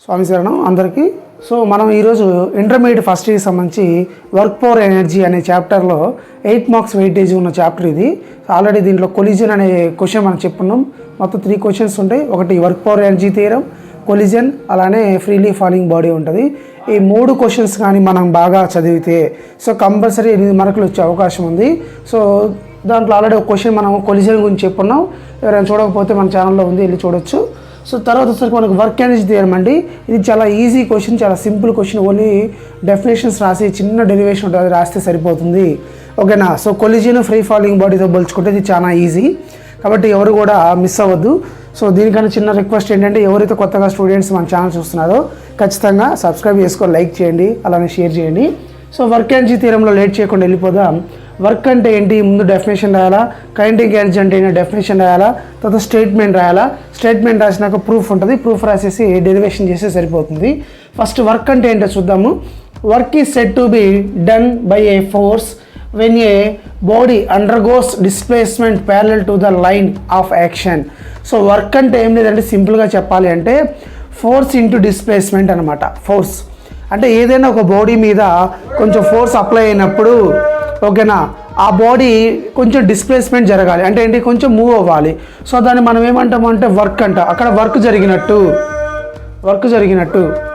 స్వామి శరణం అందరికీ. సో మనం ఈరోజు ఇంటర్మీడియట్ ఫస్ట్ ఇయర్కి సంబంధించి వర్క్ పవర్ ఎనర్జీ అనే చాప్టర్లో 8 మార్క్స్ వెయిటేజ్ ఉన్న చాప్టర్ ఇది. ఆల్రెడీ దీంట్లో కొలిజన్ అనే క్వశ్చన్ మనం చెప్పుకున్నాం. మొత్తం 3 క్వశ్చన్స్ ఉంటాయి. ఒకటి work power energy theorem, collision, అలానే ఫ్రీలీ ఫాలింగ్ బాడీ ఉంటుంది. ఈ 3 క్వశ్చన్స్ కానీ మనం బాగా చదివితే సో కంపల్సరీ 8 మార్కులు వచ్చే అవకాశం ఉంది. సో దాంట్లో ఆల్రెడీ ఒక క్వశ్చన్ మనం కొలిజన్ గురించి చెప్పుకున్నాం. ఎవరైనా చూడకపోతే మన ఛానల్లో ఉంది, వెళ్ళి చూడొచ్చు. సో తర్వాత వచ్చేసరికి మనకు వర్క్ ఎనర్జీ థియరం అండి. ఇది చాలా ఈజీ క్వశ్చన్, చాలా సింపుల్ క్వశ్చన్. ఓన్లీ డెఫినేషన్స్ రాసి చిన్న డెరివేషన్ ఉంటుంది, అది రాస్తే సరిపోతుంది. ఓకేనా. సో కొలిజన్ ఫ్రీ ఫాలింగ్ బాడీతో పోల్చుకుంటే ఇది చాలా ఈజీ, కాబట్టి ఎవరు కూడా మిస్ అవ్వద్దు. సో దీనికన్నా చిన్న రిక్వెస్ట్ ఏంటంటే, ఎవరైతే కొత్తగా స్టూడెంట్స్ మన ఛానల్ చూస్తున్నారో ఖచ్చితంగా సబ్స్క్రైబ్ చేసుకొని లైక్ చేయండి, అలానే షేర్ చేయండి. సో వర్క్ ఎనర్జీ థియరంలో లేట్ చేయకుండా వెళ్ళిపోదాం. వర్క్ అంటే ఏంటి, ముందు డెఫినేషన్ రాయాలా, కైనెటిక్ ఎనర్జీ అంటే ఏంటి డెఫినేషన్ రాయాలా, తర్వాత స్టేట్మెంట్ రాయాలా. స్టేట్మెంట్ రాసినాక ప్రూఫ్ ఉంటుంది, ప్రూఫ్ రాసేసి డెరివేషన్ చేస్తే సరిపోతుంది. ఫస్ట్ వర్క్ అంటే ఏంటో చూద్దాము. Work is said to be done by A force when a body undergoes displacement parallel to the line of action. So work అంటే ఏం లేదంటే సింపుల్గా చెప్పాలి అంటే ఫోర్స్ ఇంటూ డిస్ప్లేస్మెంట్ అనమాట. ఫోర్స్ అంటే ఏదైనా ఒక బాడీ మీద కొంచెం ఫోర్స్ అప్లై అయినప్పుడు, ఓకేనా, ఆ బాడీ కొంచెం డిస్ప్లేస్మెంట్ జరగాలి అంటే ఏంటి, కొంచెం మూవ్ అవ్వాలి. సో దాన్ని మనం ఏమంటామంటే వర్క్ అంట. అక్కడ వర్క్ జరిగినట్టు,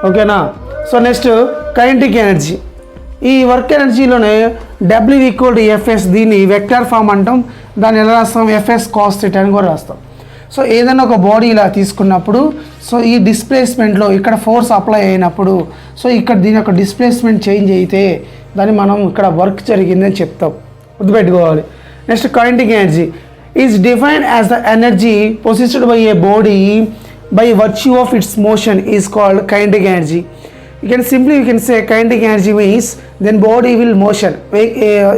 ఓకేనా. So next kinetic energy. ఈ వర్క్ ఎనర్జీలోనే W = Fs, దీన్ని వెక్టర్ ఫామ్ అంటాం. దాన్ని ఎలా రాస్తాం, Fs cos θ అని కూడా రాస్తాం. సో ఏదైనా ఒక బాడీ ఇలా తీసుకున్నప్పుడు, సో ఈ డిస్ప్లేస్మెంట్లో ఇక్కడ ఫోర్స్ అప్లై అయినప్పుడు, సో ఇక్కడ దీని యొక్క డిస్ప్లేస్మెంట్ చేంజ్ అయితే దాన్ని మనం ఇక్కడ వర్క్ జరిగిందని చెప్తాం, గుర్తుపెట్టుకోవాలి. Next kinetic energy is defined as the energy possessed by A body by virtue of it's motion is called kinetic energy. You can say kinetic energy means then body will motion.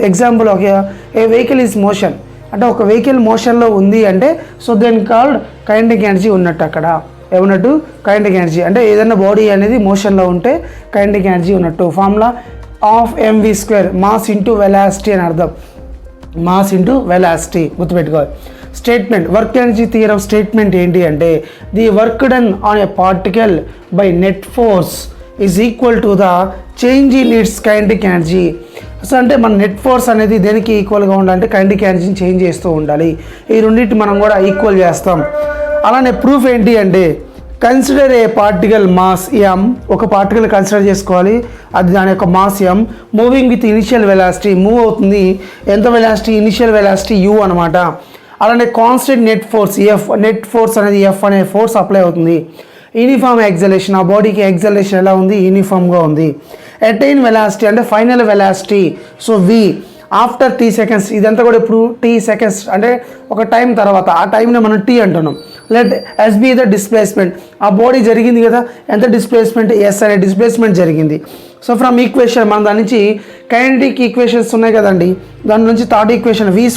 Example of a vehicle is motion. అంటే ఒక vehicle మోషన్లో ఉంది అంటే so then called kinetic energy ఉన్నట్టు. అక్కడ ఏమన్నట్టు, kinetic energy అంటే ఏదైనా body అనేది మోషన్లో ఉంటే కైనెటిక్ ఎనర్జీ ఉన్నట్టు. Formula of mv², mass into velocity అని అర్థం. మాస్ ఇంటూ వెలాసిటీ, గుర్తుపెట్టుకోవాలి. Statement, work energy theorem statement ఏంటి అంటే the work done on a particle by net force is equal to the change in it's kinetic energy. So అంటే మన net force అనేది దేనికి ఈక్వల్గా ఉండాలంటే కైనెటిక్ ఎనర్జీని చేంజ్ చేస్తూ ఉండాలి. ఈ రెండింటి మనం కూడా ఈక్వల్ చేస్తాం. అలానే ప్రూఫ్ ఏంటి అంటే కన్సిడర్ ఏ పార్టికల్ మాస్ m, ఒక పార్టికల్ కన్సిడర్ చేసుకోవాలి, అది దాని యొక్క mass m, moving with initial velocity, move అవుతుంది ఎంత వెలాసిటీ, ఇనిషియల్ వెలాసిటీ u అనమాట. అలానే constant net force f, net force అనేది f అనే ఫోర్స్ అప్లై అవుతుంది. యూనిఫామ్ ఎగ్జలేషన్, ఆ బాడీకి ఎగ్జలేషన్ ఎలా ఉంది, యూనిఫామ్గా ఉంది. అటైన్ వెలాసిటీ అంటే final velocity, so v after t seconds. ఇదంతా కూడా ఇప్పుడు t సెకండ్స్ అంటే ఒక టైం తర్వాత, ఆ టైంని మనం t అంటున్నాం. Let s be the displacement, ఆ బాడీ జరిగింది కదా, ఎంత డిస్ప్లేస్మెంట్, s అనే డిస్ప్లేస్మెంట్ జరిగింది. సో ఫ్రమ్ ఈక్వేషన్ మనం దాని నుంచి కైనెటిక్ ఈక్వేషన్స్ ఉన్నాయి కదండి, దాని నుంచి third equation v² -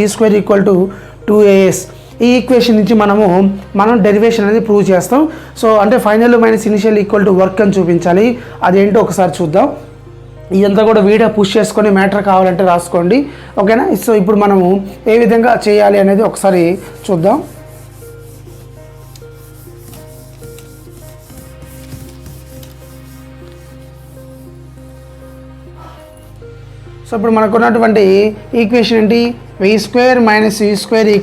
e² = 2as. ఈ ఈక్వేషన్ నుంచి మనం డెరివేషన్ అనేది ప్రూవ్ చేస్తాం. సో అంటే final minus initial equal to work అని చూపించాలి. అదేంటో ఒకసారి చూద్దాం. ఇదంతా కూడా వీడియో పుష్ చేసుకొని మ్యాటర్ కావాలంటే రాసుకోండి, ఓకేనా. సో ఇప్పుడు మనము ఏ విధంగా చేయాలి అనేది ఒకసారి చూద్దాం. సో ఇప్పుడు మనకు ఉన్నటువంటి ఈక్వేషన్ ఏంటి, v² - e²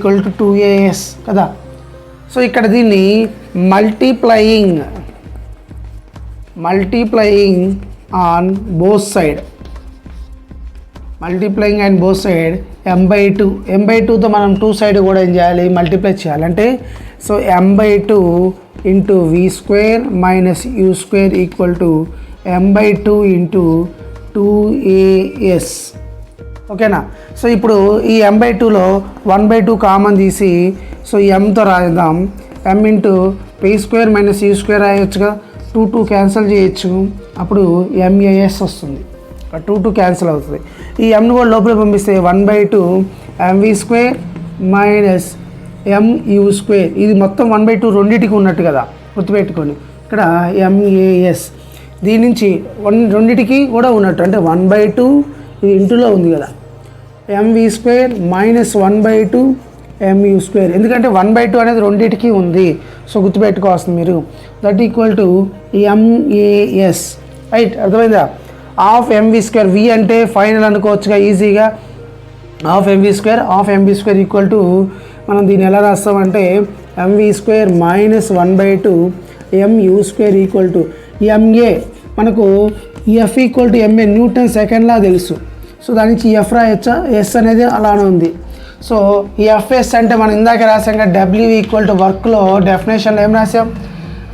= 2as కదా. సో ఇక్కడ దీన్ని మల్టీప్లయింగ్ ఆన్ బోత్ సైడ్, m/2తో మనం 2 సైడ్ కూడా ఏం చేయాలి, మల్టిప్లై చేయాలంటే so m/2 × v² - u² = m/2 × 2as, ఓకేనా. సో ఇప్పుడు ఈ m/2లో 1/2 కామన్ తీసి సో mతో రాద్దాం. m × p² - u² రాయొచ్చుగా, 2 క్యాన్సిల్ చేయొచ్చు, అప్పుడు mas వస్తుంది. 2 క్యాన్సిల్ అవుతుంది. ఈ mను కూడా లోపల పంపిస్తే 1/2 mv² - mu², ఇది మొత్తం 1/2 రెండింటికి ఉన్నట్టు కదా, గుర్తుపెట్టుకోండి. ఇక్కడ mas దీని నుంచి రెండింటికి కూడా ఉన్నట్టు అంటే 1/2 ఇది ఇంటూలో ఉంది కదా, mv² - 1/2 mu స్క్వేర్, ఎందుకంటే 1/2 అనేది రెండింటికి ఉంది. సో గుర్తుపెట్టుకోవాల్సింది మీరు, that equal to MAS, right? అర్థమైందా? హాఫ్ MV స్క్వేర్, V అంటే ఫైనల్ అనుకోవచ్చుగా ఈజీగా. Half MV square equal to, మనం దీన్ని ఎలా రాస్తామంటే MV square minus 1/2 MU square equal to MA. మనకు F equal to MA Newton సెకండ్లా తెలుసు. సో దాని నుంచి F రాయొచ్చా? S అనేది అలానే ఉంది. సో FS అంటే మనం ఇందాక రాసాం కదా, W ఈక్వల్ టు వర్క్లో డెఫినేషన్లో ఏం రాసాం?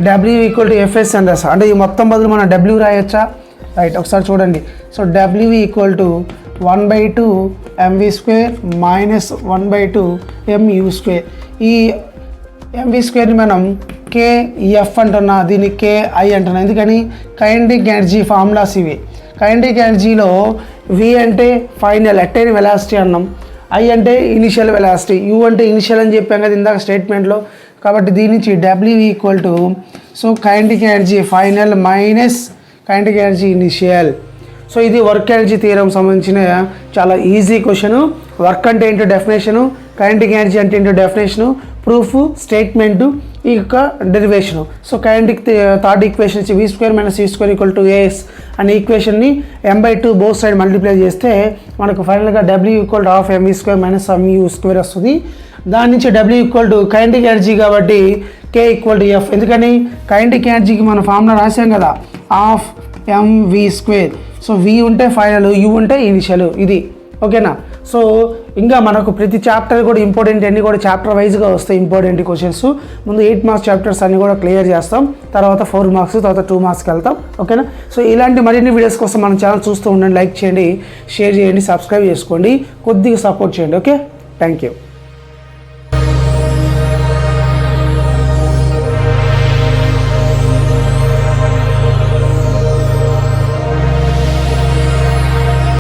W ఈక్వల్ టు FS అని రాసాం. అంటే ఈ మొత్తం బదులు మనం W రాయొచ్చా? రైట్, ఒకసారి చూడండి. So W equal to 1/2 MV square minus 1/2 MU square. ఈ MV స్క్వేర్ని మనం KF అంటున్నా, దీన్ని KI అంటున్నా. ఎందుకని? కైనెటిక్ ఎనర్జీ ఫార్ములాస్ ఇవి. కైనెటిక్ ఎనర్జీలో V అంటే ఫైనల్ అటైన్ వెలాసిటీ అన్నాం, I అంటే ఇనిషియల్ వెలాసిటీ, U అంటే ఇనిషియల్ అని చెప్పాం కదా ఇందాక స్టేట్మెంట్లో. కాబట్టి దీని నుంచి W equal to, so kinetic energy final minus kinetic energy initial. So ఇది వర్క్ ఎనర్జీ థియరం సంబంధించిన చాలా ఈజీ క్వశ్చన్. వర్క్ అంటే ఏంటో డెఫినేషను, కైనెటిక్ ఎనర్జీ అంటే ఏంటో డెఫినేషను, ప్రూఫ్, స్టేట్మెంటు, ఈ యొక్క డెరివేషను. సో కైనెటిక్ థర్డ్ ఈక్వేషన్ వచ్చి V square minus C square equal to AS అనే ఈక్వేషన్ని M/2 బోత్ సైడ్ మల్టిప్లై చేస్తే మనకు ఫైనల్గా W equal to half MV square minus MU square వస్తుంది. దాని నుంచి W equal to kinetic energy కాబట్టి K ఈక్వల్ టు F. ఎందుకని? కైనెటిక్ ఎనర్జీకి మన ఫార్ములా రాసాం కదా, half MV square. So V ఉంటే ఫైనల్, U ఉంటే ఇనిషియల్, ఇది ఓకేనా? సో ఇంకా మనకు ప్రతి చాప్టర్ కూడా ఇంపార్టెంట్ అన్నీ కూడా చాప్టర్ వైజ్గా వస్తాయి ఇంపార్టెంట్ క్వశ్చన్స్. ముందు 8 మార్క్స్ చాప్టర్స్ అన్నీ కూడా క్లియర్ చేస్తాం, తర్వాత 4 మార్క్స్, తర్వాత 2 మార్క్స్కి వెళ్తాం, ఓకేనా? సో ఇలాంటి మరిన్ని వీడియోస్ కోసం మన ఛానల్ చూస్తూ ఉండండి, లైక్ చేయండి, షేర్ చేయండి, సబ్స్క్రైబ్ చేసుకోండి, కొద్దిగా సపోర్ట్ చేయండి. Okay, thank you.